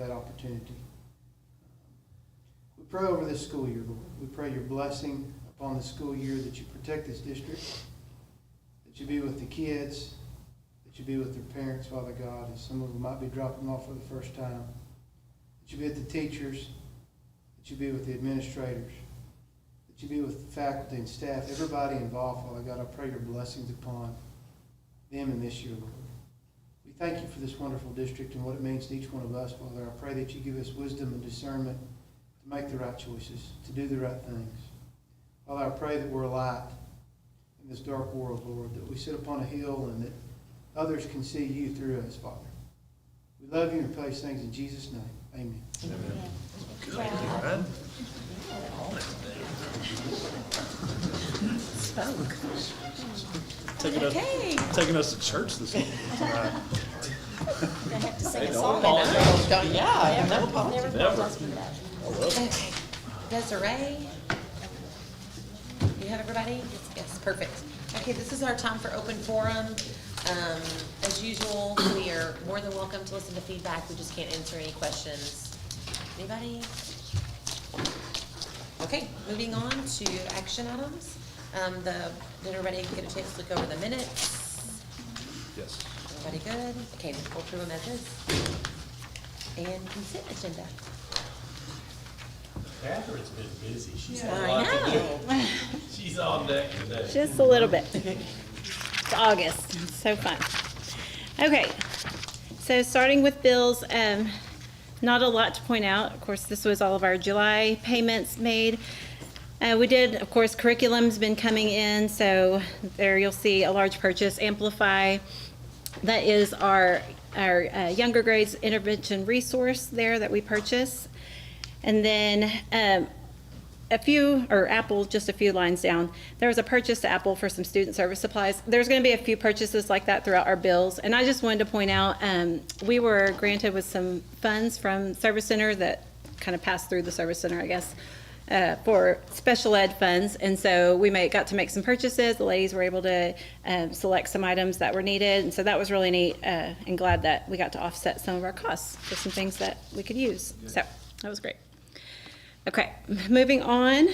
that opportunity. We pray over this school year, Lord. We pray your blessing upon the school year, that you protect this district, that you be with the kids, that you be with their parents, Father God, as some of them might be dropping off for the first time. That you be with the teachers, that you be with the administrators, that you be with the faculty and staff, everybody involved, Father God. I pray your blessings upon them in this year, Lord. We thank you for this wonderful district and what it means to each one of us, Father. I pray that you give us wisdom and discernment to make the right choices, to do the right things. Father, I pray that we're a light in this dark world, Lord, that we sit upon a hill and that others can see you through us, Father. We love you and pray these things in Jesus' name. Amen. Amen. Good, Brad. Spoke. Taking us to church this morning. I have to sing a Hey, song. don't apologize. Yeah, Never never apologize. apologize for that. Okay. Desiree, you have everybody? Yes, perfect. Okay, this is our time for open forum. As usual, we are more than welcome to listen to feedback. We just can't answer any questions. Anybody? Okay, moving on to action items. Did everybody get a chance to look over the minutes? Yes. Everybody good? Okay, we'll go through them as is. And consent agenda. Catherine's been busy. She's had I a lot to know. do. She's on deck today. Just a little bit. It's August, it's so fun. Okay, so starting with bills, not a lot to point out. Of course, this was all of our July payments made. We did, of course, curriculum's been coming in, so there you'll see a large purchase, Amplify. That is our younger grades intervention resource there that we purchase. And then Apple, just a few lines down, there was a purchase to Apple for some student service supplies. There's going to be a few purchases like that throughout our bills. And I just wanted to point out, we were granted with some funds from Service Center that kind of passed through the Service Center, I guess, for special ed funds. And so we got to make some purchases. The ladies were able to select some items that were needed. And so that was really neat, and glad that we got to offset some of our costs for some things that we could use. So that was great. Okay, moving on.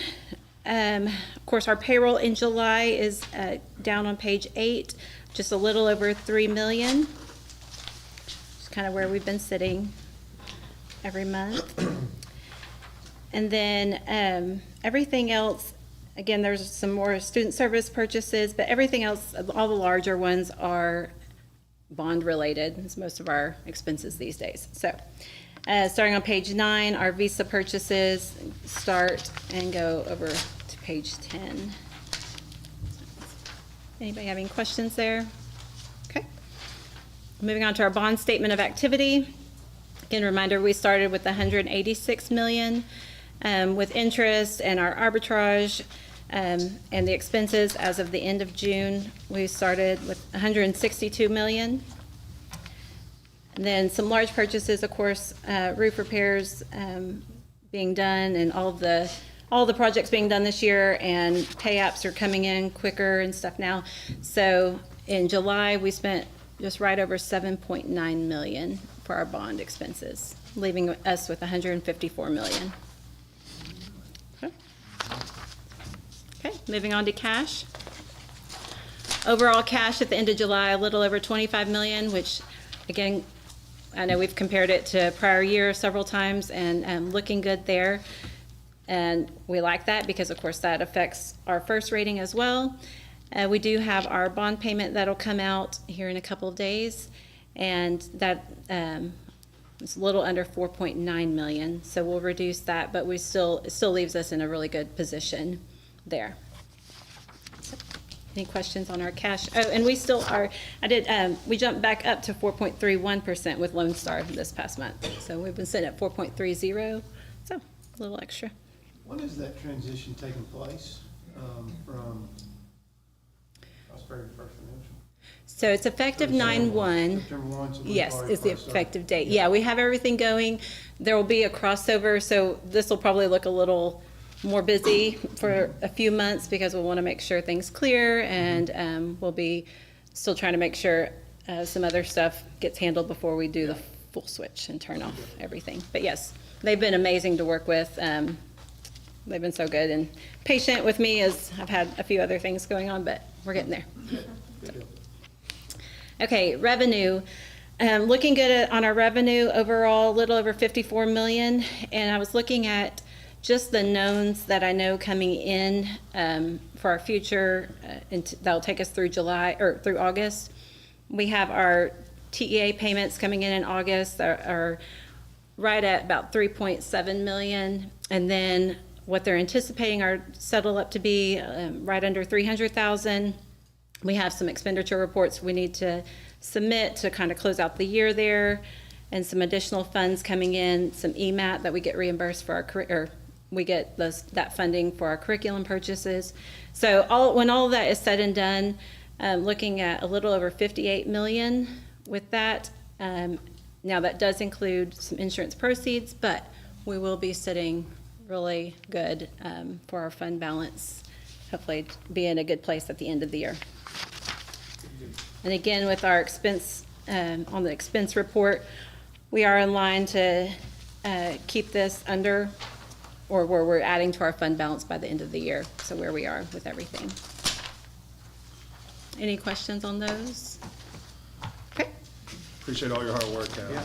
Of course, our payroll in July is down on page 8, just a little over $3 million. Just kind of where we've been sitting every month. And then everything else, again, there's some more student service purchases, but everything else, all the larger ones are bond related. It's most of our expenses these days. So starting on page 9, our Visa purchases start and go over to page 10. Anybody have any questions there? Okay. Moving on to our bond statement of activity. Again, reminder, we started with $186 million with interest and our arbitrage and the expenses as of the end of June. We started with $162 million. And then some large purchases, of course, roof repairs being done, and all the projects being done this year, and pay apps are coming in quicker and stuff now. So in July, we spent just right over $7.9 million for our bond expenses, leaving us with $154 million. Okay, moving on to cash. Overall cash at the end of July, a little over $25 million, which again, I know we've compared it to prior year several times, and looking good there. And we like that because, of course, that affects our first rating as well. We do have our bond payment that'll come out here in a couple of days, and that is a little under $4.9 million. So we'll reduce that, but it still leaves us in a really good position there. Any questions on our cash? Oh, and we still are, we jumped back up to 4.31% with Lone Star this past month. So we've been sitting at 4.30, so a little extra. When is that transition taking place from Prosperity First Financial? So it's effective 9/1. September 1. So Yes, is the effective date. Yeah, we have everything going. There will be a crossover, so this will probably look a little more busy for a few months because we'll want to make sure things clear, and we'll be still trying to make sure some other stuff gets handled before we do the full switch and turn off everything. But yes, they've been amazing to work with. They've been so good and patient with me as I've had a few other things going on, but we're getting there. Okay, revenue. Looking good on our revenue overall, a little over 54 million. And I was looking at just the knowns that I know coming in for our future, and that'll take us through July or through August. We have our TEA payments coming in August that are right at about 3.7 million. And then what they're anticipating are settle up to be right under 300,000. We have some expenditure reports we need to submit to kind of close out the year there, and some additional funds coming in, some EMAT that we get reimbursed for or we get that funding for our curriculum purchases. So when all of that is said and done, looking at a little over 58 million with that. Now that does include some insurance proceeds, but we will be sitting really good for our fund balance, hopefully be in a good place at the end of the year. And again, with our expense, on the expense report, we are in line to keep this under, or where we're adding to our fund balance by the end of the year, so where we are with everything. Any questions on those? Okay. Appreciate all your hard work, Cal. I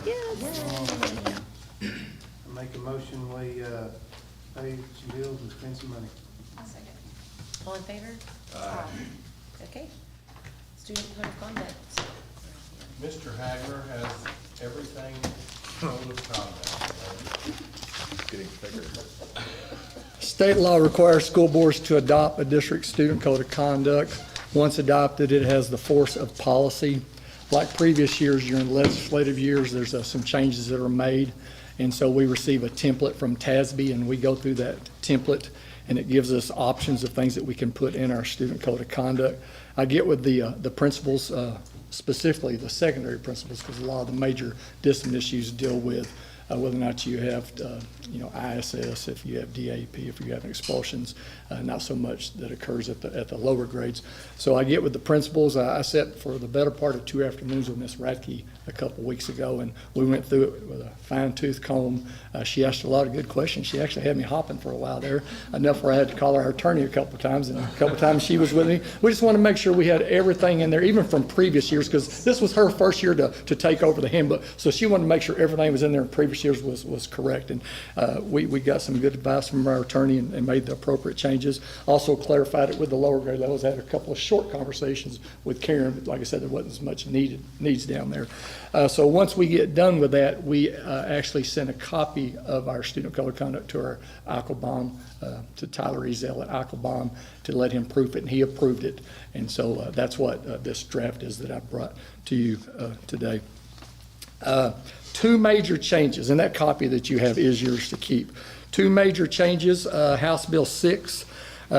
make a motion, we pay some bills and spend some money. All in favor? Aye. Okay. Student code of conduct. Mr. Hagler has everything code of conduct. Getting bigger. State law requires school boards to adopt a district student code of conduct. Once adopted, it has the force of policy. Like previous years, during legislative years, there's some changes that are made. And so we receive a template from TASB, and we go through that template, and it gives us options of things that we can put in our student code of conduct. I get with the principals, specifically the secondary principals, because a lot of the major discipline issues deal with whether or not you have, ISS, if you have DAP, if you have expulsions, not so much that occurs at the lower grades. So I get with the principals. I sat for the better part of 2 afternoons with Ms. Radke a couple weeks ago, and we went through it with a fine-tooth comb. She asked a lot of good questions. She actually had me hopping for a while there, enough where I had to call our attorney a couple of times, and a couple of times she was with me. We just wanted to make sure we had everything in there, even from previous years, because this was her first year to take over the handbook. So she wanted to make sure everything was in there in previous years was correct. And we got some good advice from our attorney and made the appropriate changes. Also clarified it with the lower grade levels. Had a couple of short conversations with Karen, but like I said, there wasn't as much needs down there. So once we get done with that, we actually sent a copy of our student code of conduct to our Eichelbaum, to Tyler Ezel at Eichelbaum, to let him proof it, and he approved it. And so that's what this draft is that I brought to you today. 2 major changes, and that copy that you have is yours to keep. 2 major changes. House Bill 6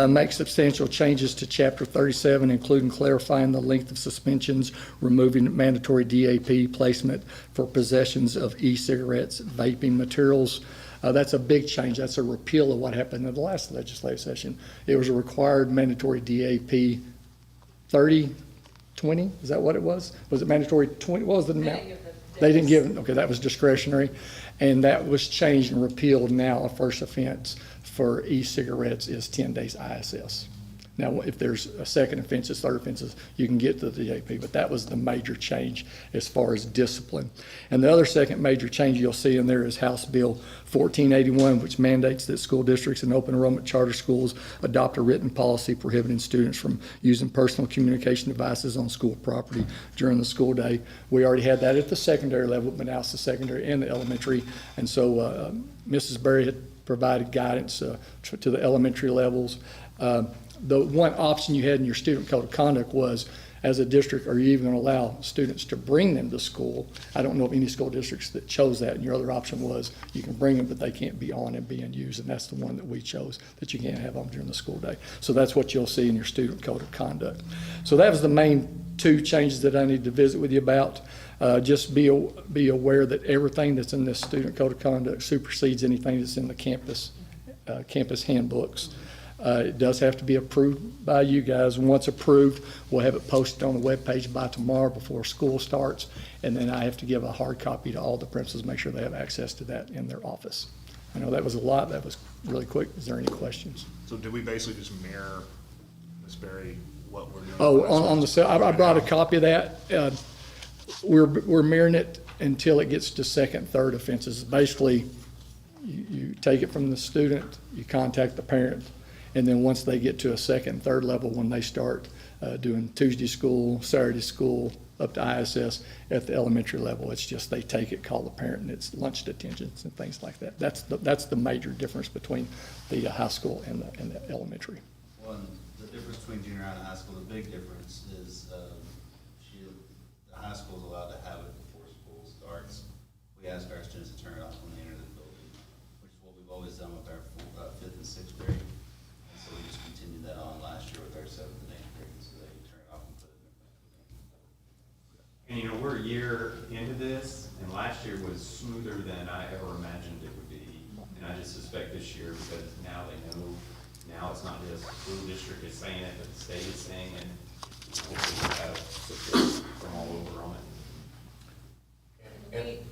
makes substantial changes to Chapter 37, including clarifying the length of suspensions, removing mandatory DAP placement for possessions of e-cigarettes, vaping materials. That's a big change. That's a repeal of what happened in the last legislative session. It was a required mandatory DAP 30/20. Is that what it was? Was it mandatory 20? What was the amount? They didn't give it. Okay, that was discretionary. And that was changed and repealed. Now a first offense for e-cigarettes is 10 days ISS. Now, if there's a second offenses, third offenses, you can get to the DAP, but that was the major change as far as discipline. And the other second major change you'll see in there is House Bill 1481, which mandates that school districts and open enrollment charter schools adopt a written policy prohibiting students from using personal communication devices on school property during the school day. We already had that at the secondary level, but now it's the secondary and the elementary. And so Mrs. Berry had provided guidance to the elementary levels. The one option you had in your student code of conduct was, as a district, are you even going to allow students to bring them to school? I don't know of any school districts that chose that, and your other option was you can bring them, but they can't be on and being used, and that's the one that we chose, that you can't have them during the school day. So that's what you'll see in your student code of conduct. So that was the main 2 changes that I need to visit with you about. Just be aware that everything that's in this student code of conduct supersedes anything that's in the campus handbooks. It does have to be approved by you guys. Once approved, we'll have it posted on the webpage by tomorrow before school starts. And then I have to give a hard copy to all the principals, make sure they have access to that in their office. I know that was a lot. That was really quick. Is there any questions? So do we basically just mirror, Ms. Berry, what we're doing? Oh, on the, I brought a copy of that. We're mirroring it until it gets to second, third offenses. Basically, you take it from the student, you contact the parent, and then once they get to a second, third level, when they start doing Tuesday school, Saturday school, up to ISS at the elementary level, it's just they take it, call the parent, and it's lunch detentions and things like that. That's the major difference between the high school and the elementary. Well, and the difference between junior high and high school, the big difference is, the high school is allowed to have it before school starts. We ask our students to turn it off when they enter the building, which is what we've always done with our fifth and sixth grade. And so we just continued that on last year with our seventh and eighth grade, so they can turn it off and put it in their back. And you know, we're a year into this, and last year was smoother than I ever imagined it would be. And I just suspect this year, because now they know, now it's not just the school district is saying it, but the state is saying it. Hopefully we'll have support from all over on it.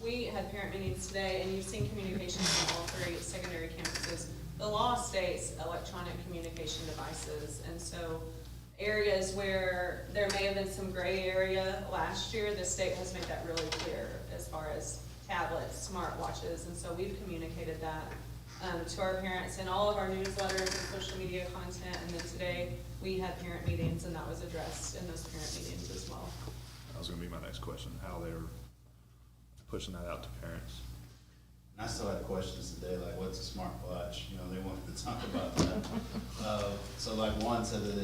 We had parent meetings today, and you've seen communications from all three secondary campuses. The law states electronic communication devices, and so areas where there may have been some gray area last year, the state has made that really clear as far as tablets, smartwatches, and so we've communicated that to our parents in all of our newsletters and social media content, and then today we had parent meetings, and that was addressed in those parent meetings as well. That was gonna be my next question, how they're pushing that out to parents. And I still had questions today, like, what's a smartwatch? You know, they wanted to talk about that. So like one said that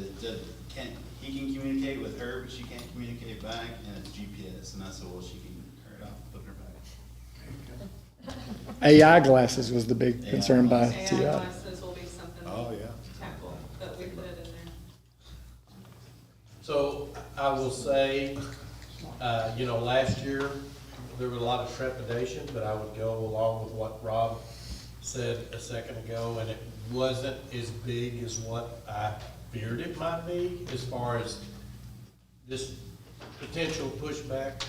he can communicate with her, but she can't communicate back, and it's GPS. And I said, well, she can turn it off, put it in her back. AI glasses was the big concern by AI TI. glasses will be something Oh, to yeah. tackle, but we put it in there. So I will say, you know, last year, there was a lot of trepidation, but I would go along with what Rob said a second ago, and it wasn't as big as what I feared it might be as far as this potential pushback.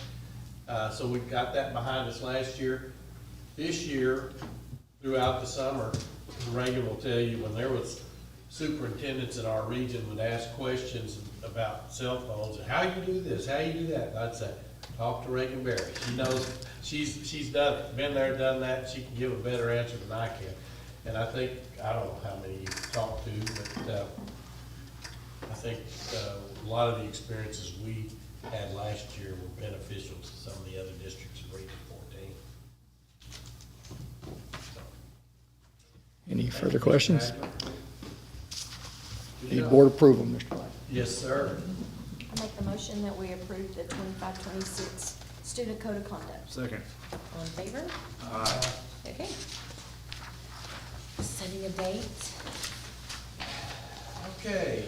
So we've got that behind us last year. This year, throughout the summer, Reagan will tell you, when there was superintendents in our region would ask questions about cell phones, and how you do this, how you do that, and I'd say, talk to Reagan Berry. She knows, she's done it, been there, done that, she can give a better answer than I can. And I think, I don't know how many you've talked to, but I think a lot of the experiences we had last year were beneficial to some of the other districts in Region 14. So. Any further questions? Need board approval, Mr. White. Yes, sir. I make the motion that we approve the 25-26 student code of conduct. Second. All in favor? Okay. Setting a date. Okay,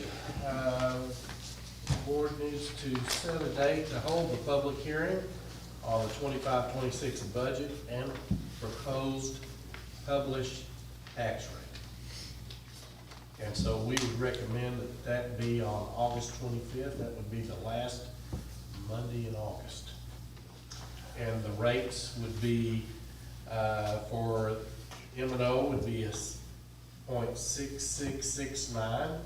board needs to set a date to hold the public hearing on the 25-26 budget and proposed published tax rate. And so we would recommend that that be on August 25th. That would be the last Monday in August. And the rates would be, for M&O would be a 0.6669,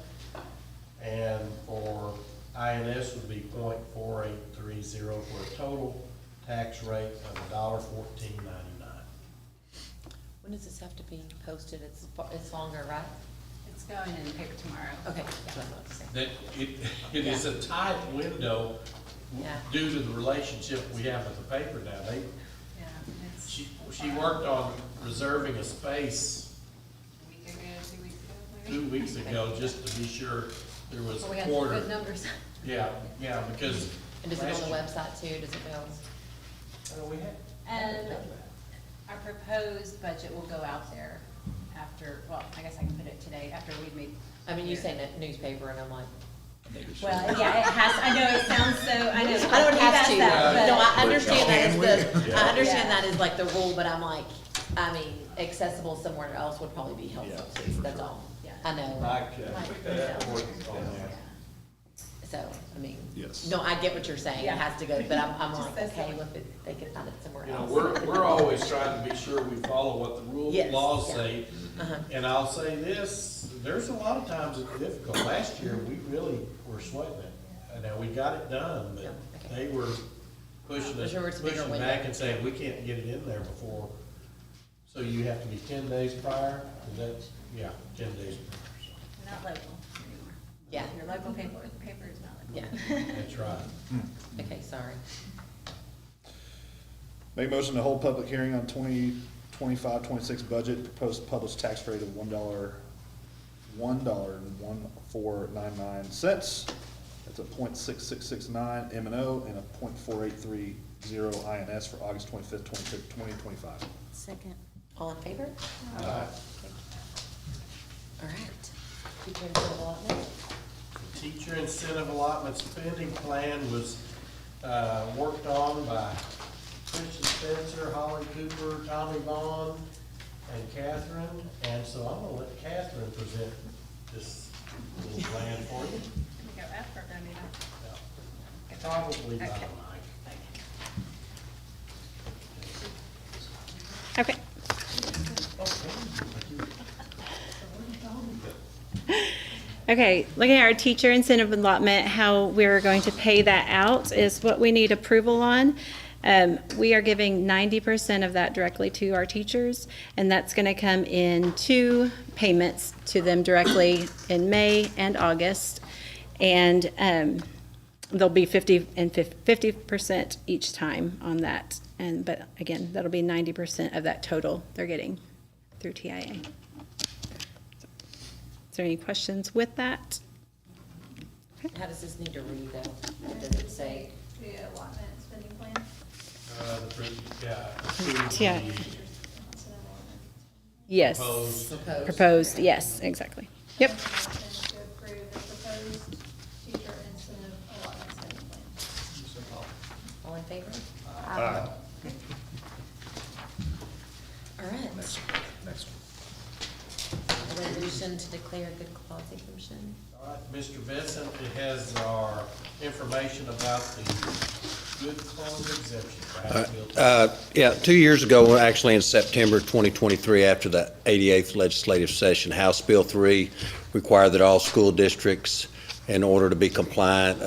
and for INS would be 0.4830, for a total tax rate of $1.1499. When does this have to be posted? It's longer, right? It's going in the paper tomorrow. Okay, that's what I was about to say. That it is a tight window Yeah. due to the relationship we have with the paper now. Yeah, it's She worked on reserving a space a week ago, 2 weeks ago, 2 maybe. weeks ago, just to be sure there was So we had some quarter. good numbers. Yeah, because. And does it last on the year- website too? Does it go? We had. Our proposed budget will go out there after, well, I guess I can put it today, after we meet. I mean, you say newspaper and I'm like, Well, yeah, it has, I know, it sounds so, I know. I don't have to. No, I But understand that can is we? the, I understand Yeah. that is like the rule, but I'm like, I mean, accessible somewhere else would probably be helpful Yeah, too, for that's sure. all. Yeah, I know, Mike, that was on there. so, I mean. Yes. No, I get what you're saying, it Yeah. has to go, but I'm Just like, says okay, so. well, if they could find it somewhere You know, else. we're always trying to be sure we follow what the rules, Yes, laws yeah. say. Uh-huh. And I'll say this, there's a lot of times it's difficult. Last year, we really were sweating it. And now we got it done, Yeah, but okay. they were pushing us, Sure, it's a bigger pushing window. back and saying, we can't get it in there before. So you have to be 10 days prior, is that, yeah, 10 days prior. We're not local anymore. Yeah. Your local paper is not local. Yeah, That's right. okay, sorry. Make motion to hold public hearing on 2025-26 budget, proposed published tax rate of $1.1499. That's a .6669 M and O and a .4830 INS for August 25th, 2025. Second. All in favor? Aye. Okay. All right. Teacher incentive allotment? The Teacher incentive allotment spending plan was, worked on by Christian Spencer, Holly Cooper, Tommy Vaughn, and Catherine. And so I'm gonna let Catherine present this little plan for you. We go after, I mean, Probably by Okay. Mike. Okay. Okay, looking at our teacher incentive allotment, how we're going to pay that out is what we need approval on. We are giving 90% of that directly to our teachers, and that's going to come in 2 payments to them directly in May and August. And there'll be 50% each time on that. But again, that'll be 90% of that total they're getting through TIA. Is there any questions with that? How does this need to read though? What does it say? the allotment spending plan. Yeah. Yes. Proposed. Proposed, yes, exactly. Yep. To approve the proposed teacher incentive allotment spending plan. All in favor? Aye. All right. Next one. A resolution to declare good cause exemption. All right, Mr. Benson, it has our information about the good cause exemption for House Bill 2. Yeah, 2 years ago, actually in September 2023, after the 88th legislative session, House Bill 3 required that all school districts, in order to be compliant,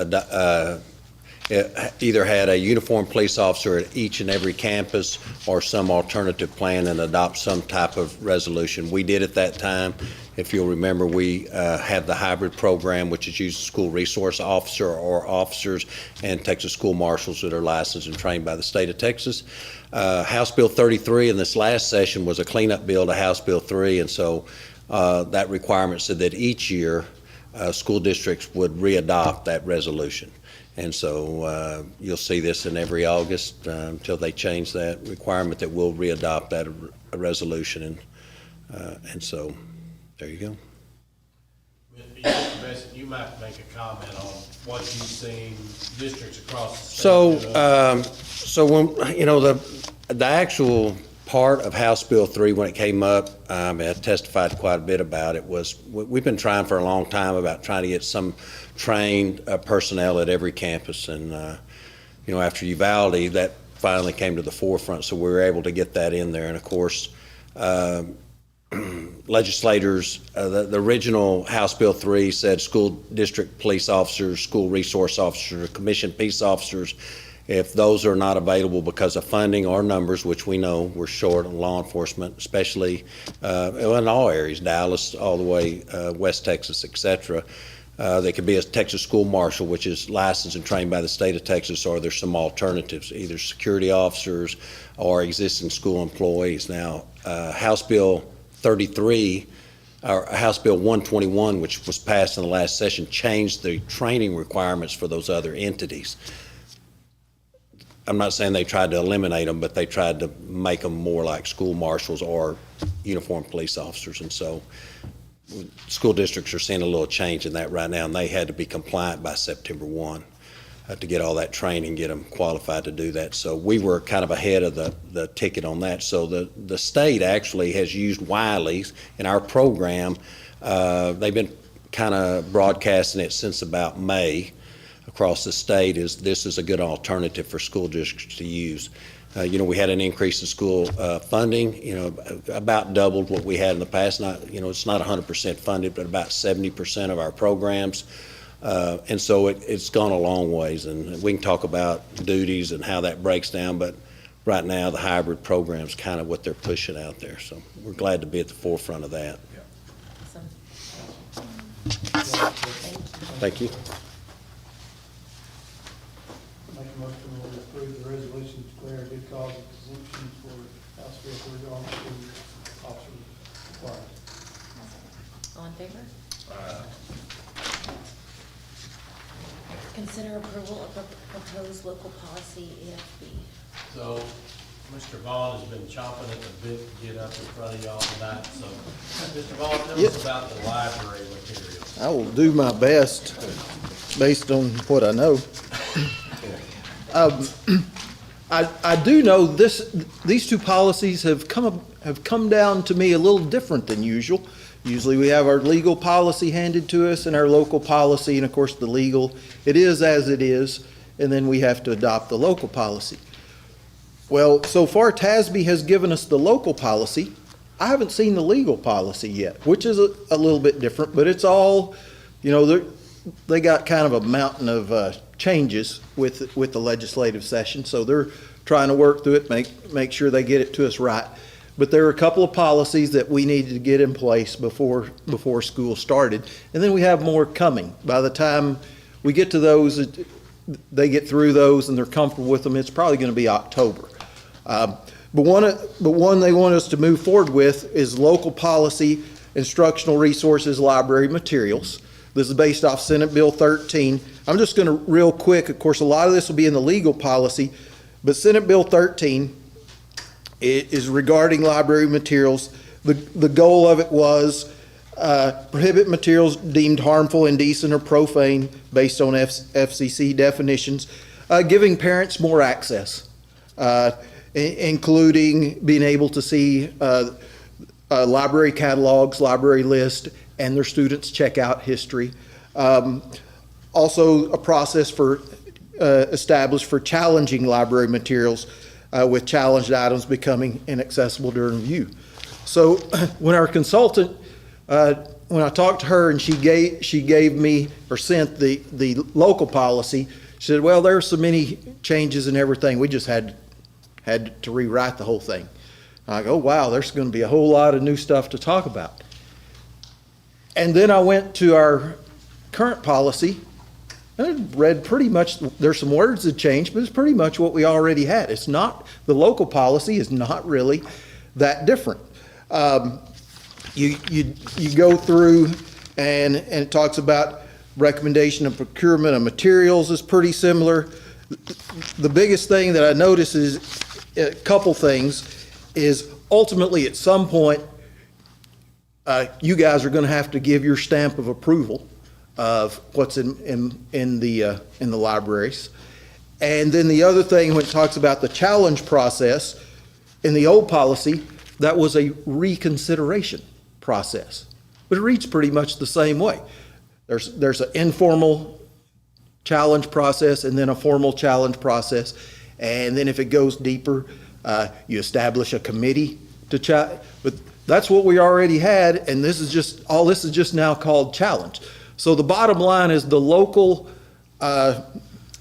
either had a uniformed police officer at each and every campus or some alternative plan and adopt some type of resolution. We did at that time. If you'll remember, we have the hybrid program, which is used school resource officer or officers and Texas school marshals that are licensed and trained by the state of Texas. House Bill 33 in this last session was a cleanup bill to House Bill 3, and so that requirement said that each year school districts would readopt that resolution. And so you'll see this in every August until they change that requirement that we'll readopt that resolution. And so there you go. Mr. Benson, you might make a comment on what you've seen districts across the state. So when, you know, the actual part of House Bill 3 when it came up, I testified quite a bit about it, was we've been trying for a long time about trying to get some trained personnel at every campus. And, you know, after Uvalde, that finally came to the forefront, so we were able to get that in there. And of course, legislators, the original House Bill 3 said school district police officers, school resource officers, commissioned peace officers, if those are not available because of funding or numbers, which we know we're short on law enforcement, especially in all areas, Dallas all the way West Texas, et cetera. They could be a Texas school marshal, which is licensed and trained by the state of Texas, or there's some alternatives, either security officers or existing school employees. Now, House Bill 33, or House Bill 121, which was passed in the last session, changed the training requirements for those other entities. I'm not saying they tried to eliminate them, but they tried to make them more like school marshals or uniformed police officers. And so school districts are seeing a little change in that right now, and they had to be compliant by September 1. to get all that training, get them qualified to do that. So we were kind of ahead of the ticket on that. So the state actually has used Wiley's in our program. They've been kind of broadcasting it since about May across the state. This is a good alternative for school districts to use. We had an increase in school funding, about doubled what we had in the past. It's not 100% funded, but about 70% of our programs. And so it's gone a long ways, and we can talk about duties and how that breaks down, but right now the hybrid program is kind of what they're pushing out there. So we're glad to be at the forefront of that. Awesome. Thank you. Make a motion to approve the resolution to declare a good cause of exemption for House Bill 3 on school officer supplies. All in favor? Consider approval of a proposed local policy EFB. So, Mr. Vaughn has been chomping at the bit to get up in front of y'all tonight, so, Mr. Vaughn, tell us about the library materials. I will do my best based on what I know. I do know these two policies have come down to me a little different than usual. Usually we have our legal policy handed to us and our local policy, and of course the legal, it is as it is, and then we have to adopt the local policy. Well, so far TASB has given us the local policy. I haven't seen the legal policy yet, which is a little bit different, but it's all, they got kind of a mountain of changes with the legislative session, so they're trying to work through it, make sure they get it to us right. But there are a couple of policies that we needed to get in place before school started, and then we have more coming. By the time we get to those, they get through those and they're comfortable with them, it's probably going to be October. But one they want us to move forward with is local policy, instructional resources, library materials. This is based off Senate Bill 13. I'm just going to real quick, of course, a lot of this will be in the legal policy, but Senate Bill 13 is regarding library materials. The goal of it was prohibit materials deemed harmful, indecent, or profane based on FCC definitions, giving parents more access, including being able to see library catalogs, library list, and their students' checkout history. Also, a process established for challenging library materials, with challenged items becoming inaccessible during review. So when our consultant, when I talked to her and she gave me or sent the local policy, she said, well, there are so many changes and everything, we just had to rewrite the whole thing. I go, wow, there's going to be a whole lot of new stuff to talk about. And then I went to our current policy, and I read pretty much, there's some words that changed, but it's pretty much what we already had. It's not, the local policy is not really that different. You go through and it talks about recommendation of procurement of materials is pretty similar. The biggest thing that I notice is a couple things is ultimately at some point you guys are going to have to give your stamp of approval of what's in the libraries. And then the other thing, when it talks about the challenge process, in the old policy, that was a reconsideration process. But it reads pretty much the same way. There's an informal challenge process and then a formal challenge process. And then if it goes deeper, you establish a committee to challenge. But that's what we already had, and this is just now called challenge. So the bottom line is the local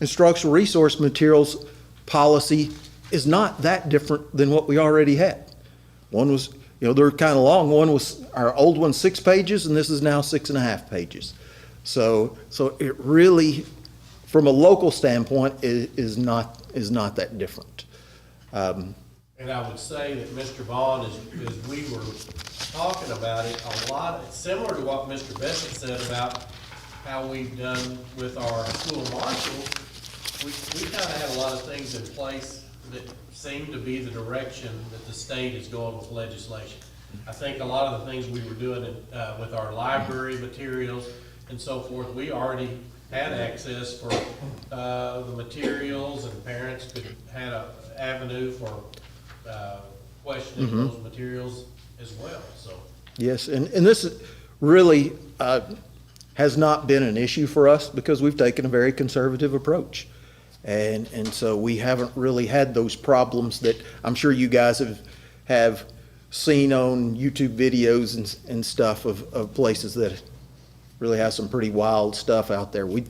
instructional resource materials policy is not that different than what we already had. One was, they're kind of long. One was, our old one's 6 pages, and this is now 6.5 pages. So it really, from a local standpoint, is not that different. And I would say that Mr. Vaughn, as we were talking about it, a lot, it's similar to what Mr. Bessett said about how we've done with our school marshals. We kind of had a lot of things in place that seem to be the direction that the state is going with legislation. I think a lot of the things we were doing with our library materials and so forth, we already had access for, the materials, and parents had a avenue for, questioning those materials as well, so. Yes, and this is really has not been an issue for us because we've taken a very conservative approach. And so we haven't really had those problems that I'm sure you guys have seen on YouTube videos and stuff of places that really have some pretty wild stuff out there. We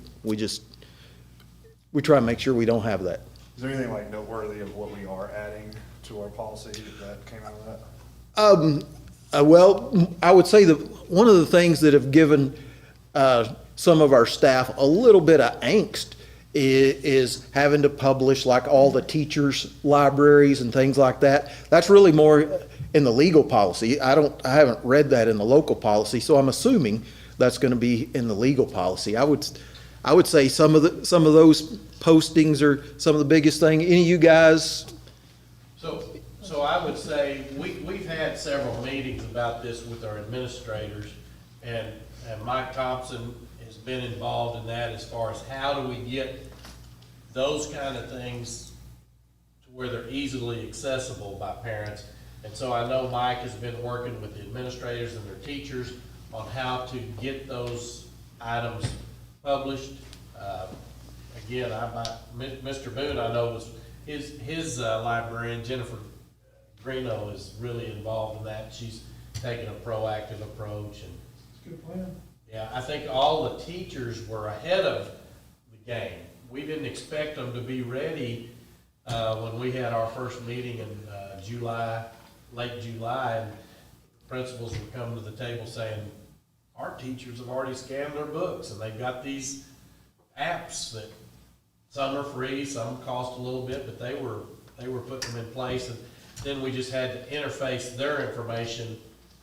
try and make sure we don't have that. Is there anything like noteworthy of what we are adding to our policy that came out of that? Well, I would say that one of the things that have given some of our staff a little bit of angst is having to publish like all the teachers' libraries and things like that. That's really more in the legal policy. I haven't read that in the local policy, so I'm assuming that's going to be in the legal policy. I would say some of those postings are some of the biggest thing. Any of you guys? So I would say, we've had several meetings about this with our administrators, and Mike Thompson has been involved in that as far as how do we get those kind of things to where they're easily accessible by parents. And so I know Mike has been working with the administrators and their teachers on how to get those items published. Again, Mr. Boone, I know, was his librarian, Jennifer Greeno, is really involved in that. She's taken a proactive approach, and Good plan. yeah, I think all the teachers were ahead of the game. We didn't expect them to be ready when we had our first meeting in July, late July, and principals were coming to the table saying, our teachers have already scanned their books, and they've got these apps that some are free, some cost a little bit, but they were putting them in place, and then we just had to interface their information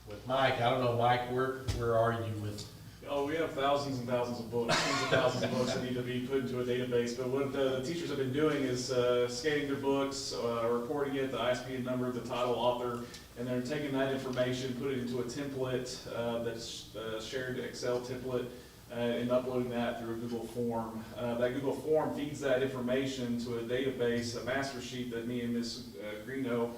with Mike. I don't know, Mike, where are you with? Oh, we have thousands and thousands of books, tens of thousands of books that need to be put into a database. But what the teachers have been doing is scanning their books, reporting it, the ISBN number, the title, author, and they're taking that information, put it into a template that's a shared Excel template, and uploading that through a Google form. That Google form feeds that information to a database, a master sheet that me and Ms. Greeno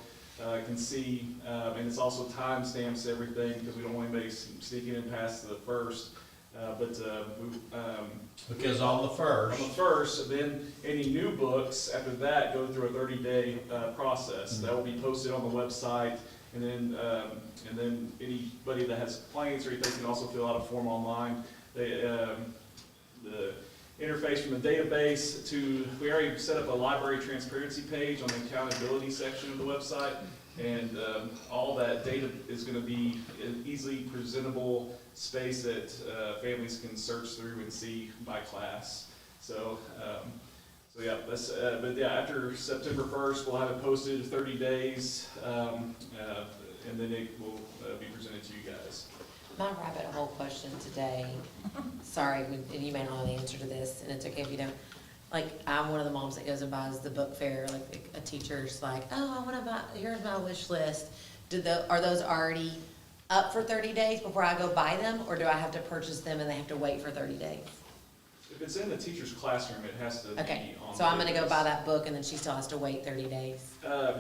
can see, and it's also timestamps everything because we don't want anybody sneaking in past the first. Because on the first, then any new books after that go through a 30-day process. That will be posted on the website, and then anybody that has complaints or anything can also fill out a form online. The interface from the database to, we already set up a library transparency page on the accountability section of the website, and all that data is going to be an easily presentable space that families can search through and see by class. So yeah, but yeah, after September 1st, we'll have it posted 30 days, and then it will be presented to you guys. My rabbit hole question today, sorry, and you may not know the answer to this, and it's okay if you don't. Like, I'm one of the moms that goes and buys the book fair, like a teacher's like, oh, I wanna buy, here's my wish list. Are those already up for 30 days before I go buy them, or do I have to purchase them and they have to wait for 30 days? If it's in the teacher's classroom, it has to Okay, be on. so I'm gonna go buy that book and then she still has to wait 30 days?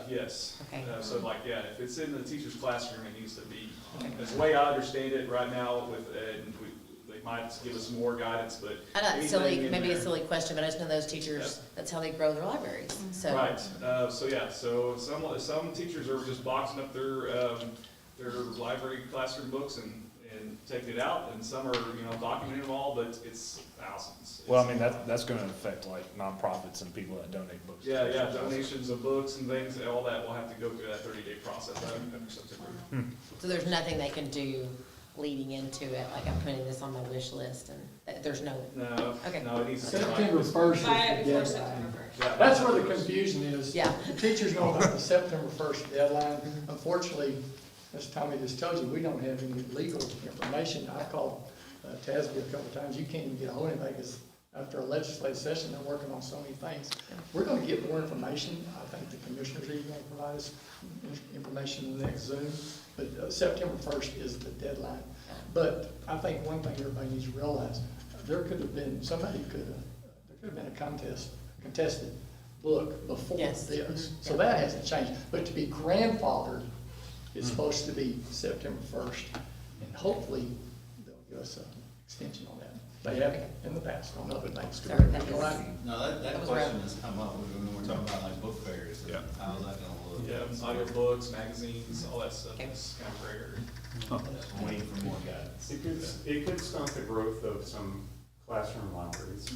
Yes. Okay. So like, yeah, if it's in the teacher's classroom, it needs to be. That's the way I understand it right now with, they might give us more guidance, but. I know, it's anything silly, in maybe a there- silly question, but I just know those teachers, Yeah. that's how they grow their libraries, so. Right, so yeah, so some teachers are just boxing up their library classroom books and taking it out, and some are, documenting them all, but it's thousands. Well, I mean, that's gonna affect like nonprofits and people that donate books. Yeah, donations of books and things, all that will have to go through that 30-day process after September. So there's nothing they can do leading into it, like I'm putting this on my wish list and there's no, No, Okay. no, it needs to be. September 1st is the Buy it before deadline. September 1st. Yeah. That's where the confusion is. Yeah. The teachers know about the September 1st deadline. Unfortunately, as Tommy just told you, we don't have any legal information. I've called TASB a couple of times. You can't even get a hold of anybody because after a legislative session, they're working on so many things. We're going to get more information. I think the commissioners are even going to provide us information in the next Zoom. But September 1st is the deadline. But I think one thing everybody needs to realize, there could have been, there could have been a contested book before Yes. this. So that hasn't changed. But to be grandfathered is supposed to be September 1st. And hopefully, they'll give us an extension on that. They have in the past on other things. Sorry, that was- All right. No, that That was question rough. has come up when we're talking about like book fairs. Yeah. How's that gonna look? Yeah, audiobooks, magazines, all that stuff Okay. is kind of gray area. Just waiting for more guidance. It could stunt the growth of some classroom libraries.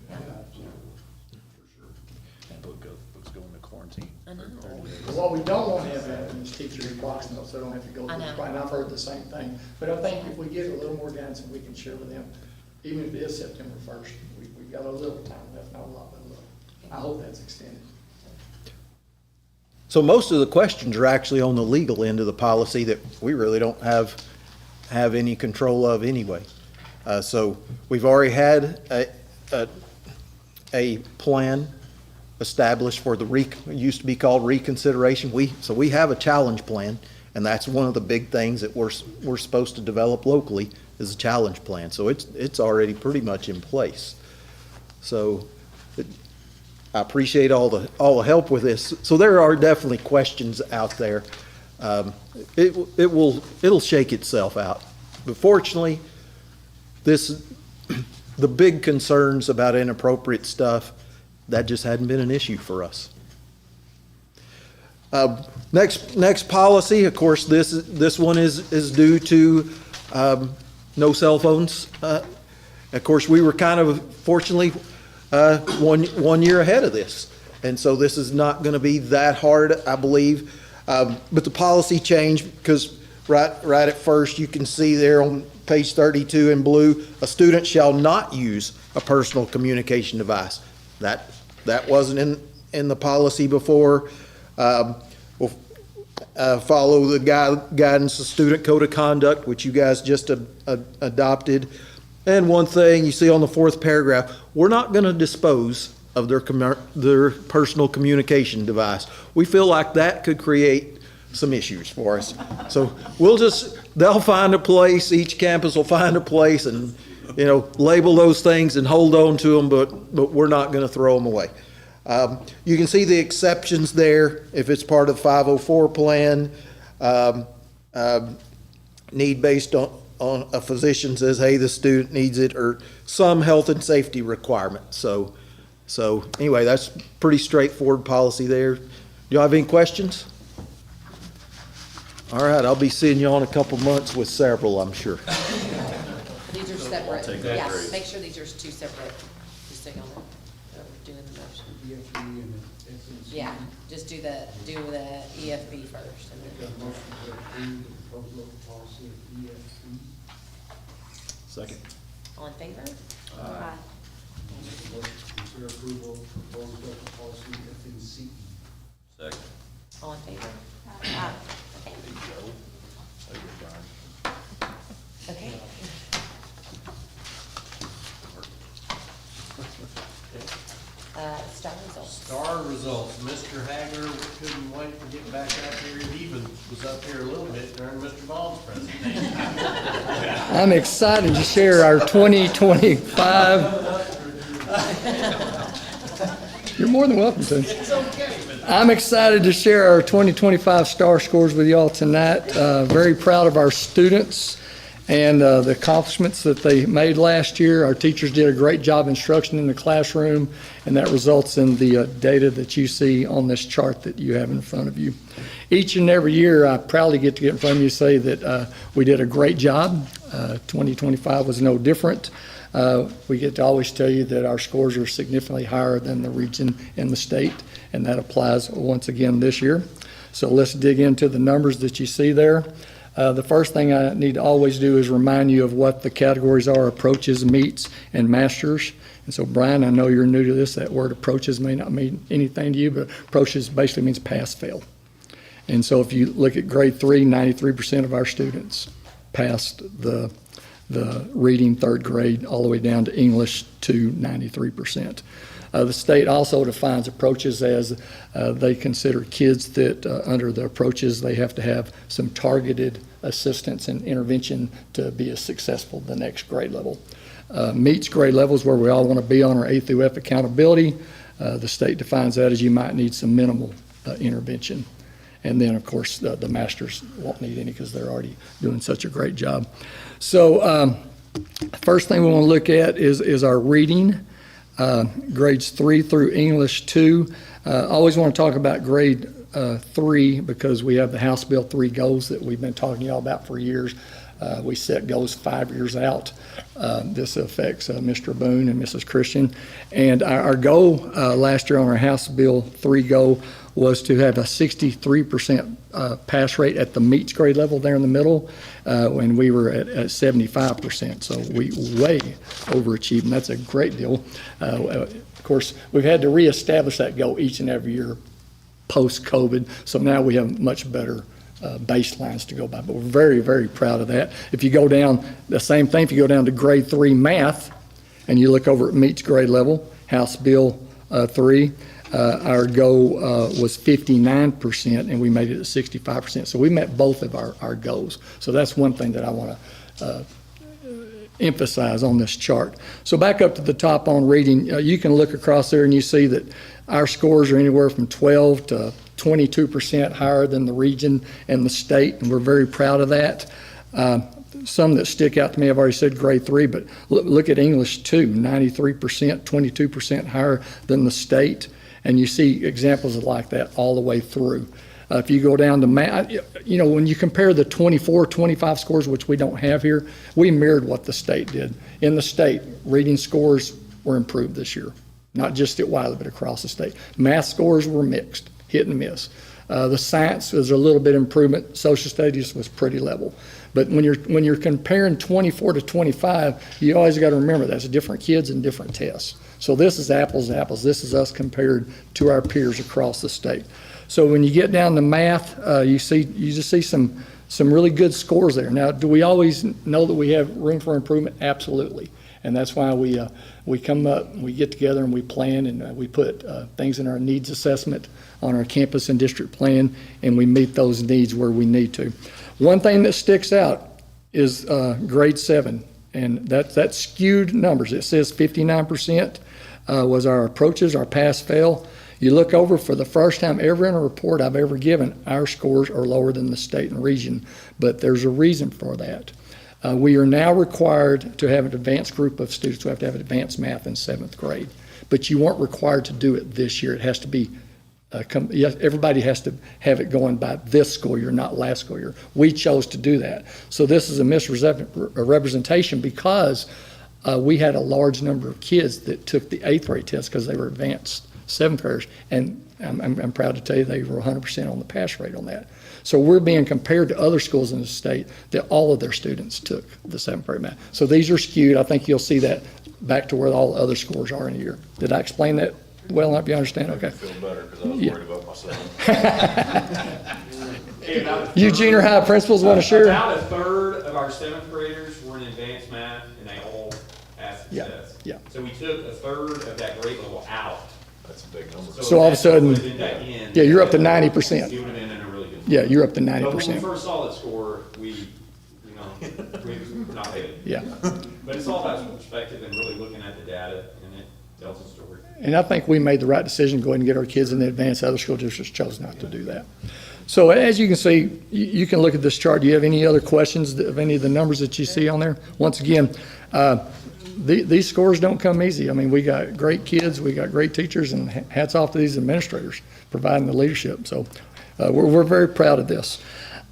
Yeah. You know, And books go into quarantine. I know. for 30 days. But what we don't want to have happen is teachers in box notes, so they don't have to go I through know. the and I've heard the same thing. But I think if we get a little more guidance and we can share with them, even if it is September 1st, we've got a little time left, not a lot, but a little. I hope that's extended. So most of the questions are actually on the legal end of the policy that we really don't have any control of anyway. So we've already had a plan established for it used to be called reconsideration. So we have a challenge plan, and that's one of the big things that we're supposed to develop locally is a challenge plan. So it's already pretty much in place. So I appreciate all the help with this. So there are definitely questions out there. It'll shake itself out. But fortunately, the big concerns about inappropriate stuff, that just hadn't been an issue for us. Next policy, of course, this one is due to no cell phones. Of course, we were kind of fortunately 1 year ahead of this, and so this is not going to be that hard, I believe. But the policy changed because right at first you can see there on page 32 in blue, a student shall not use a personal communication device. That wasn't in the policy before. We'll follow the guidance of Student Code of Conduct, which you guys just adopted. And one thing you see on the fourth paragraph, we're not going to dispose of their personal communication device. We feel like that could create some issues for us. So they'll find a place, each campus will find a place and, label those things and hold on to them, but we're not going to throw them away. You can see the exceptions there if it's part of the 504 plan. Need based on a physician says, hey, the student needs it, or some health and safety requirement. So anyway, that's pretty straightforward policy there. Do you have any questions? All right, I'll be seeing you on a couple months with several, I'm sure. These are separate. take that Yeah, grace. make sure these are two separate, just so y'all know, doing the motion. Yeah, just do the EFB first and then, Second. all in favor? Aye. Consider approval of proposed local policy FNC. Second. All in favor? Aye. Okay. There you go. There you go, Brian. Okay. Star results. Star results, Mr. Hager couldn't wait to get back up here, he even was up here a little bit during Mr. Ball's presentation. I'm excited to share our 2025. You're more than welcome to. It's okay, but I'm excited to share our 2025 STAR scores with y'all tonight. Very proud of our students and the accomplishments that they made last year. Our teachers did a great job instruction in the classroom, and that results in the data that you see on this chart that you have in front of you. Each and every year, I proudly get to get in front of you and say that we did a great job. 2025 was no different. We get to always tell you that our scores are significantly higher than the region and the state, and that applies once again this year. So let's dig into the numbers that you see there. The first thing I need to always do is remind you of what the categories are: approaches, meets, and masters. And so, Brian, I know you're new to this. That word approaches may not mean anything to you, but approaches basically means pass, fail. And so if you look at grade 3, 93% of our students passed the reading third grade all the way down to English to 93%. The state also defines approaches as they consider kids that, under the approaches, they have to have some targeted assistance and intervention to be as successful the next grade level. Meets grade levels where we all want to be on our A through F accountability. The state defines that as you might need some minimal intervention. And then, of course, the masters won't need any because they're already doing such a great job. So first thing we want to look at is our reading, grades 3 through English 2. Always want to talk about grade 3 because we have the House Bill 3 goals that we've been talking to y'all about for years. We set goals 5 years out. This affects Mr. Boone and Mrs. Christian. And our goal last year on our House Bill 3 goal was to have a 63% pass rate at the meets grade level there in the middle, when we were at 75%. So we way overachieved, and that's a great deal. Of course, we've had to reestablish that goal each and every year post-COVID, so now we have much better baselines to go by, but we're very, very proud of that. If you go down, the same thing, if you go down to grade 3 math, and you look over at meets grade level, House Bill 3, our goal was 59%, and we made it at 65%. So we met both of our goals. So that's one thing that I want to emphasize on this chart. So back up to the top on reading, you can look across there and you see that our scores are anywhere from 12 to 22% higher than the region and the state, and we're very proud of that. Some that stick out to me, I've already said grade 3, but look at English 2, 93%, 22% higher than the state. And you see examples of like that all the way through. If you go down to math, you know, when you compare the 24, 25 scores, which we don't have here, we mirrored what the state did. In the state, reading scores were improved this year, not just at Wylie, but across the state. Math scores were mixed, hit and miss. The science was a little bit improvement. Social studies was pretty level. But when you're comparing 24 to 25, you always got to remember that's different kids and different tests. So this is apples to apples. This is us compared to our peers across the state. So when you get down to math, you just see some really good scores there. Now, do we always know that we have room for improvement? Absolutely. And that's why we come up, we get together and we plan, and we put things in our needs assessment on our campus and district plan, and we meet those needs where we need to. One thing that sticks out is grade 7, and that's skewed numbers. It says 59% was our approaches, our pass-fail. You look over, for the first time ever in a report I've ever given, our scores are lower than the state and region, but there's a reason for that. We are now required to have an advanced group of students who have to have advanced math in 7th grade, but you weren't required to do it this year. It has to be, everybody has to have it going by this school year, not last school year. We chose to do that. So this is a misrepresentation because we had a large number of kids that took the 8th grade test because they were advanced 7th graders, and I'm proud to tell you they were 100% on the pass rate on that. So we're being compared to other schools in the state that all of their students took the 7th grade math. So these are skewed. I think you'll see that back to where all the other scores are in a year. Did I explain that well enough? You understand? Okay. I feel better because I was worried about myself. You junior high principals want to share? About a third of our 7th graders were in advanced math, and they all passed the test. Yeah. So we took a third of that grade level out. That's a big number. So all of a sudden, put it back in, yeah, you're up to 90%. It would have been in a really good. Yeah, you're up to But when we 90%. first saw that score, we were not hated. Yeah. But it's all about perspective and really looking at the data, and it tells a story. And I think we made the right decision to go ahead and get our kids in the advanced. Other school districts chose not to do that. So as you can see, you can look at this chart. Do you have any other questions of any of the numbers that you see on there? Once again, these scores don't come easy. I mean, we got great kids, we got great teachers, and hats off to these administrators providing the leadership. So we're very proud of this.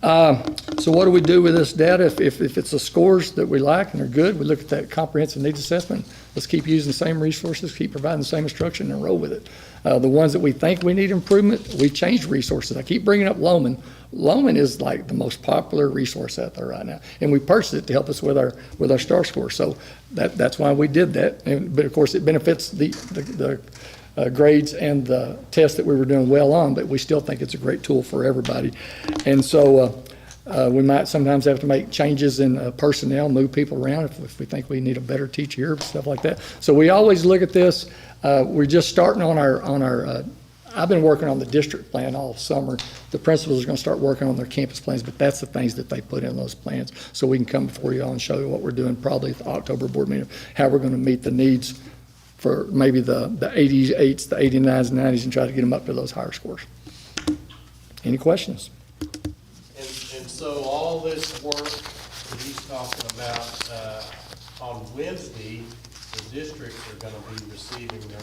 So what do we do with this data? If it's the scores that we like and are good, we look at that comprehensive needs assessment. Let's keep using the same resources, keep providing the same instruction, and roll with it. The ones that we think we need improvement, we changed resources. I keep bringing up Loman. Loman is like the most popular resource out there right now, and we purchased it to help us with our STAR score. So that's why we did that. But of course, it benefits the grades and the tests that we were doing well on, but we still think it's a great tool for everybody. And so We might sometimes have to make changes in personnel, move people around if we think we need a better teacher here, stuff like that. So we always look at this. We're just starting on our I've been working on the district plan all summer. The principals are going to start working on their campus plans, but that's the things that they put in those plans. So we can come before you all and show you what we're doing probably at the October board meeting, how we're going to meet the needs for maybe the 88s, the 89s, 90s, and try to get them up to those higher scores. Any questions? And so all this work that he's talking about, on Wednesday, the districts are gonna be receiving their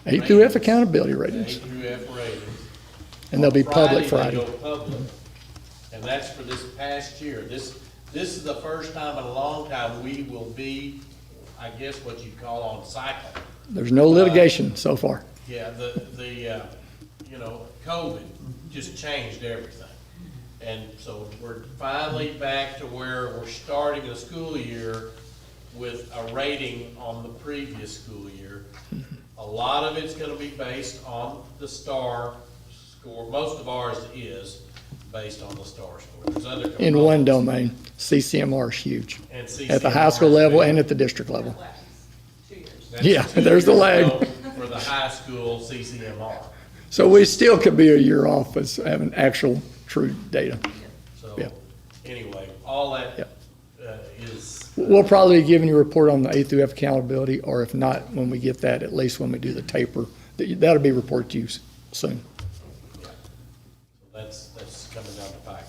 A through F ratings, accountability the A ratings, through F ratings. and they'll be public They Friday. go public, and that's for this past year. This is the first time in a long time we will be, I guess, what you call on cycle. There's no litigation so far. Yeah, you know, COVID just changed everything. And so we're finally back to where we're starting the school year with a rating on the previous school year. A lot of it's gonna be based on the STAR score. Most of ours is based on the STAR score. There's other In one components. domain, CCMR is huge, And at the high school CCMR is level big. and at the district level. 2 years. That's Yeah, 2 there's the years lag. ago For the high school CCMR. So we still could be a year off as having actual true data. So, Yeah. anyway, all that Yeah. is, We'll probably be giving you a report on the A through F accountability, or if not, when we get that, at least when we do the taper, that'll be reported to you soon. yeah. So that's coming down the pike.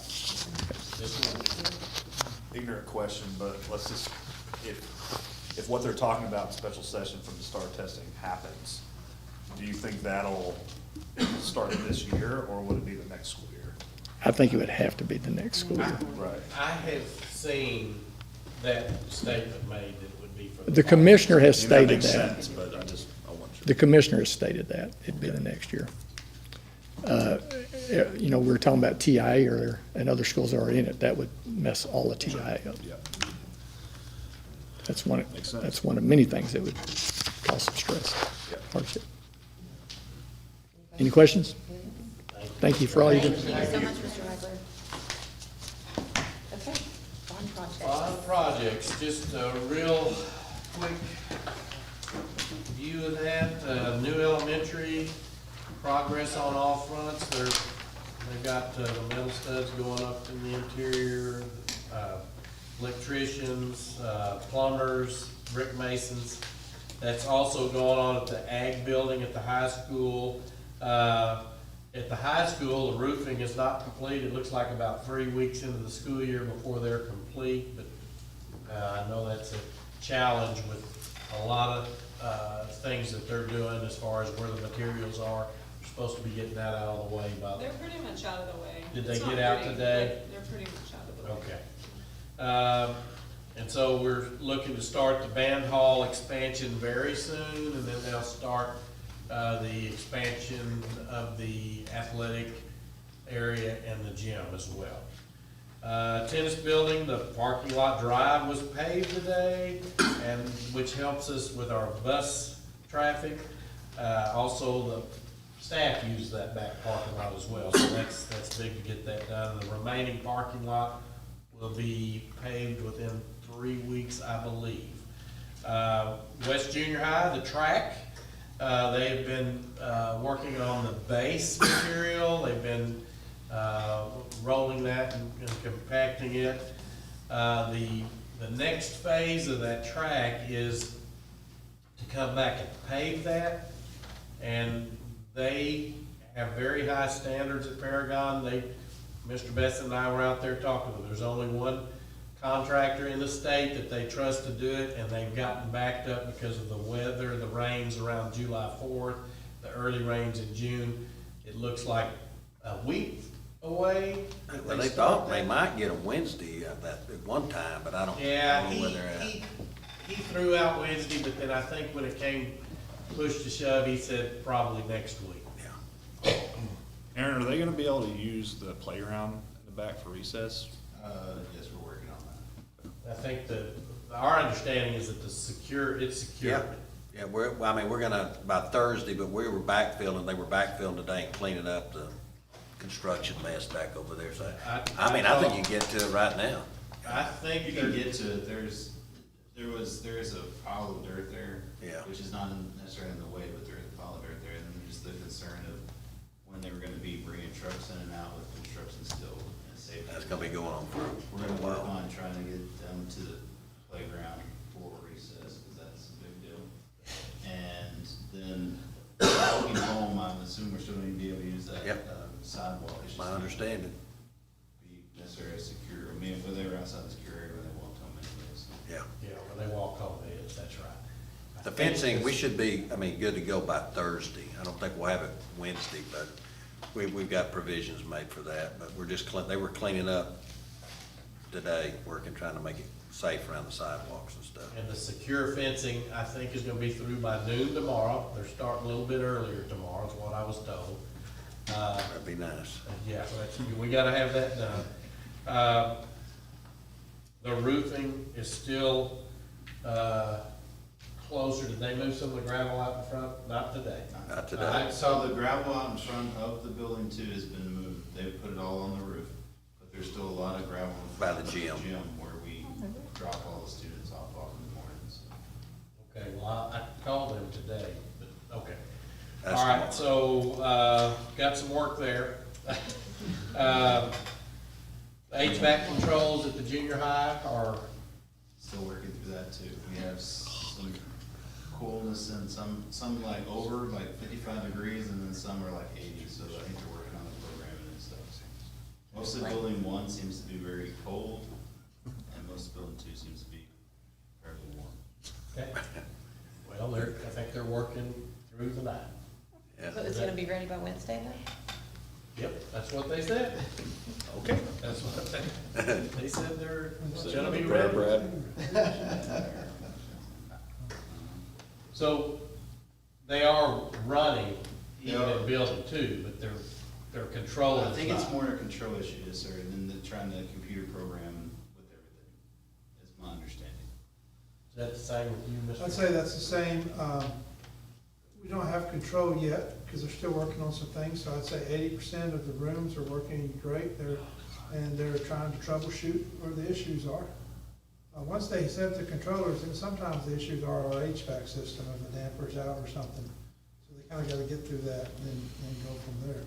This one, Ignorant question, but let's just, if what they're talking about in special session from the STAR testing happens, do you think that'll start this year, or would it be the next school year? I think it would have to be the next school year. Right. I have seen that statement made that it would be for the. The commissioner has I mean, stated makes that. sense, but I want you. The commissioner has stated that, it'd be the next year. You know, we were talking about TIA earlier, and other schools are already in it, that would mess all the TIA up. Yeah. That's one, Makes sense. that's one of many things that would cause some stress, Yeah. hardship. Any questions? Thank you for all you do. Thank you so much, Mr. Wagler. Okay, bond projects. Bond projects, just a real quick view of that. New elementary, progress on all fronts. They've got the metal studs going up in the interior, electricians, plumbers, brick masons. That's also going on at the ag building at the high school. At the high school, the roofing is not complete. It looks like about 3 weeks into the school year before they're complete, but I know that's a challenge with a lot of things that they're doing as far as where the materials are. They're supposed to be getting that out of the way by They're pretty much out of the way. Did they It's not get out pretty, today? but they're pretty much out of the way. Okay. And so we're looking to start the band hall expansion very soon, and then they'll start the expansion of the athletic area and the gym as well. Tennis building, the parking lot drive was paved today, and which helps us with our bus traffic. Also, the staff use that back parking lot as well, so that's big to get that done. The remaining parking lot will be paved within 3 weeks, I believe. West Junior High, the track, they have been working on the base material. They've been rolling that and compacting it. The next phase of that track is to come back and pave that. And they have very high standards at Paragon. Mr. Besson and I were out there talking to them. There's only one contractor in the state that they trust to do it, and they've gotten backed up because of the weather, the rains around July 4th, the early rains in June. It looks like a week away. that Well, they start thought they that. might get them Wednesday at one time, but I don't Yeah, know where they're at. he threw out Wednesday, but then I think when it came push to shove, he said probably next week. Yeah. Aaron, are they gonna be able to use the playground in the back for recess? Yes, we're working on that. I think our understanding is that it's secure. Yeah, yeah, we're gonna, by Thursday, but we were backfilling, they were backfilling today and cleaning up the construction mess back over there, so, I I think you can get to it right now. I think You can get to it, there is a pile of dirt there. Yeah. Which is not necessarily in the way, but there is a pile of dirt there, and then there's the concern of when they were gonna be bringing trucks in and out with construction still and safety. That's gonna be going on for We're a gonna work while. on trying to get them to the playground for recess, cause that's a big deal. And then walking home, I'm assuming we're still gonna be able to use that, Yep. Sidewalk. It's just My not understanding, Be necessarily secure, I mean, whether they're outside the secure area, when they walk home anyways. yeah. Yeah, when they walk home, it is, that's right. I The think fencing, we it's- should be, good to go by Thursday. I don't think we'll have it Wednesday, but we've got provisions made for that. But they were cleaning up today, trying to make it safe around the sidewalks and stuff. And the secure fencing, I think, is gonna be through by noon tomorrow. They're starting a little bit earlier tomorrow, is what I was told. That'd be nice. Yeah, we gotta have that done. The roofing is still, closer. Did they move some of the gravel out in front? Not today. Not today. I saw the gravel out in front of the building too has been moved. They've put it all on the roof, but there's still a lot of gravel in By front the of gym. where we drop all the students off in the morning, so. Okay, well, I called them today, but, okay. That's All right, so, got some work there. HVAC controls at the junior high are, Still working through that too. We have some coolness and some like over like 55 degrees and then some are like 80, so I think they're working on the programming and stuff. Most of building 1 seems to be very cold and most of building 2 seems to be fairly warm. okay. Well, I think they're working through the night. Yeah. So it's gonna be ready by Wednesday then? Yep, that's what they said. Okay. That's what they said they're gonna be ready. So they are running even in building 2, but their control is I think it's not. more a control issue, yes, sir, than trying to computer program with everything, is my understanding. Is that the same with you, Mr.? I'd say that's the same. We don't have control yet, because they're still working on some things, so I'd say 80% of the rooms are working great. They're trying to troubleshoot where the issues are. Once they set the controllers, then sometimes the issues are our HVAC system, if the damper's out or something. So they kinda gotta get through that and go from there.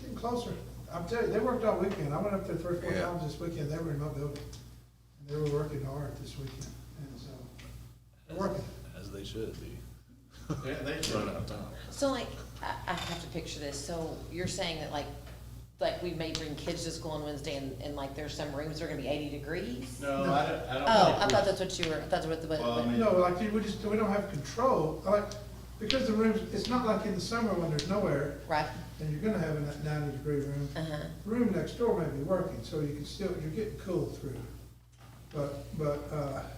Getting closer. I'm telling you, they worked all weekend. I went up there 3 or 4 Yeah. times this weekend. They were in my building. And they were working hard this weekend, and so, they're working. As they should be. Yeah, they Running out of time. So like, I have to picture this, so you're saying that like we may bring kids to school on Wednesday and like there's some rooms that are gonna be 80 degrees? No, I don't Oh, think I thought that's what you were, I thought that's what the, Well, I mean, No, like, we don't have control, like, because the rooms, it's not like in the summer when there's no air, right, and you're gonna have a 90-degree room. uh-huh, Room next door may be working, so you can still, you're getting cool through. But,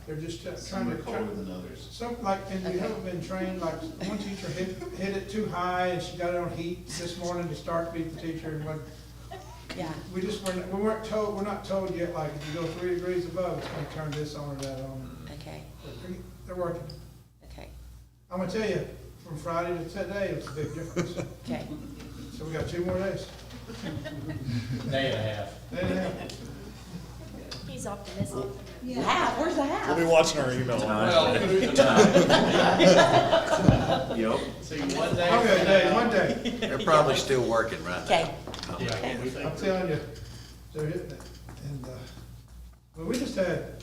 they're just trying some are to. colder than others. Some, like, and we Okay. haven't been trained, like, one teacher hit it too high, and she got it on heat this morning to start to beat the teacher, and when, yeah, we we're not told yet, like, if you go 3 degrees above, it's gonna turn this on or that on. okay, They're working. okay, I'm gonna tell you, from Friday to today, it's a big difference. okay. So we got 2 more days. day and a half. Day and a half. He's optimistic. Yeah, where's the We'll house? be watching our email Well, line. through the night. Yep. See, one day. Okay, Dave, one day. They're probably still working right now. Okay, Yeah, we think. I'm telling you, they're hitting it. And, well, we just had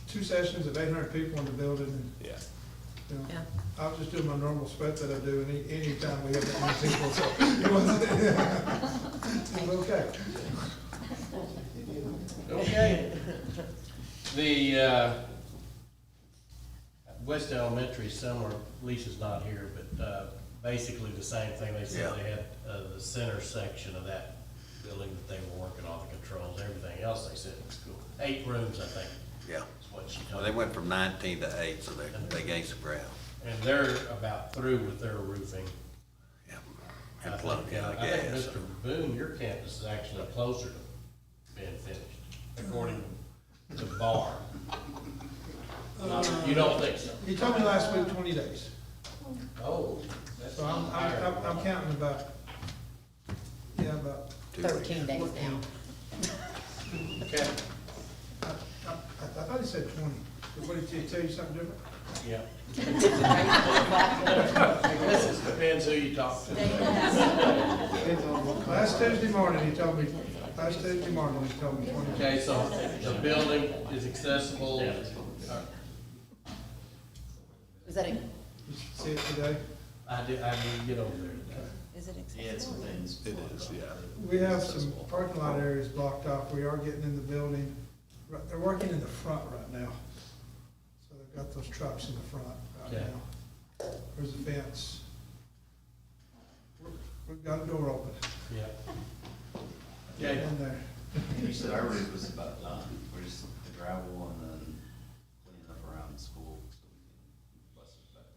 2 sessions of 800 people in the building, and, Yeah. you know, yeah. I was just doing my normal sweat that I do any time we have that many people, so it wasn't, it was okay. Okay. The, West Elementary summer, Lisa's not here, but, basically the same thing. They said Yeah. they had, the center section of that building that they were working on, the controls, everything else they said was cool. 8 rooms, I think, Yeah. is what she Well, told they me. went from 19 to 8, so they gained some ground. And they're about through with their roofing. Yeah. I And think, plumbing, I I think, guess. Mr. Boone, your campus is actually closer to being finished, according to Barr. You don't think so? He told me last week 20 days. Oh, that's. So I'm counting about 13 days now. Okay, I thought he said 20. What did he tell you something different? yeah. Depends who you talk to. Last Tuesday morning, he told me 20. Okay, so the building is accessible. Is that a, Did you see it today? I didn't get over there today. is it Yeah, it's accessible? things. It is, yeah. We have some parking lot areas blocked off. We are getting in the building. They're working in the front right now. So they've got those trucks in the front right Okay. now. There's a fence. We've got a door open. Yeah. Get Okay, in there. You said our roof was about done, we're just the gravel and then cleaning up around the school, so we can bust it back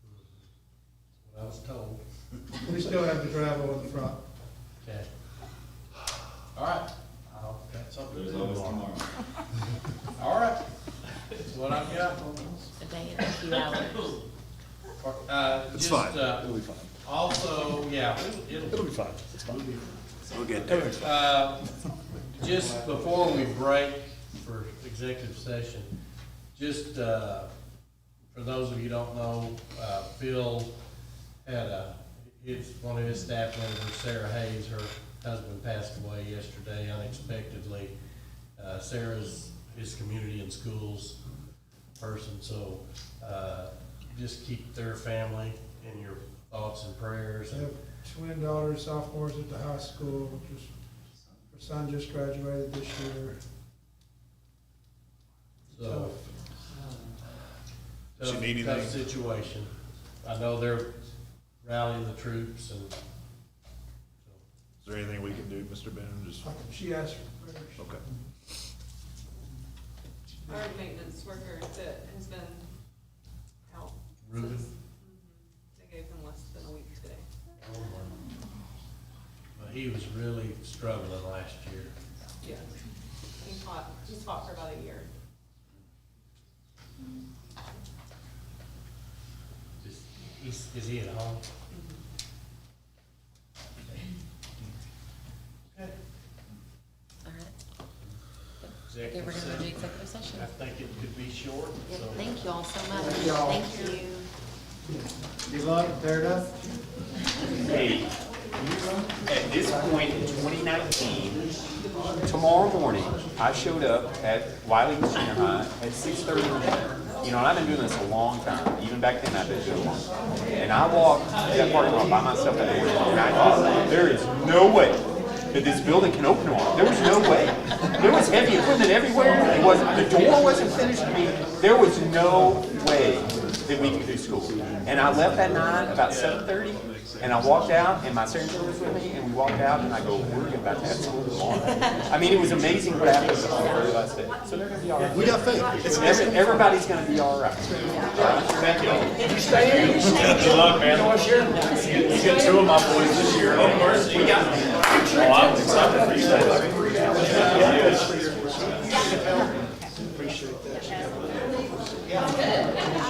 behind. what I was told. We still have the gravel in the front. Okay. All right. I'll got something to There's do always tomorrow. tomorrow. All right. That's what I've got. A day and a few hours. It's Just, fine. It'll be fine. Also, yeah, It'll be fine. It's fine. We'll get there. there. Just before we break for executive session, just, for those of you who don't know, Phil had one of his staff members, Sarah Hayes, her husband passed away yesterday unexpectedly. Sarah's his community and schools person, so, just keep their family in your thoughts and prayers. I And have twin daughters, sophomores at the high school. Her son just graduated this year. so, Does she need tough anything? situation. I know they're rallying the troops and, so. Is there anything we can do, Mr. Benham? Just, She asked for prayers. okay. Our maintenance worker that has been out. Ruben? since- They gave him less than a week today. But he was really struggling last year. Yeah. He's fought for about a year. Is he at home? Okay. All right. Okay, Executive we're gonna do session. executive session. I think it could be short, Yep, so. thank you all so much. Thank y'all. Thank you. Good luck, tear it up. Hey, at this point in 2019, tomorrow morning, I showed up at Wylie Junior High at 6:30 in the morning. You know, and I've been doing this a long time. Even back then, I've been doing it a long time. And I walked that parking lot by myself that morning, and I thought, there is no way that this building can open tomorrow. There was no way. There was heavy equipment everywhere. It wasn't, the door wasn't finished. I mean, there was no way that we could do school. And I left that night about 7:30, and I walked out, and my secretary was with me, and we walked out, and I go, we're about to have school tomorrow. I mean, it was amazing what happened on the very last day. So they're gonna be all right. We got faith. Everybody's gonna be all right. Thank you. Good luck, man. You get two of my boys this year. We got. Oh, I'm excited for you guys.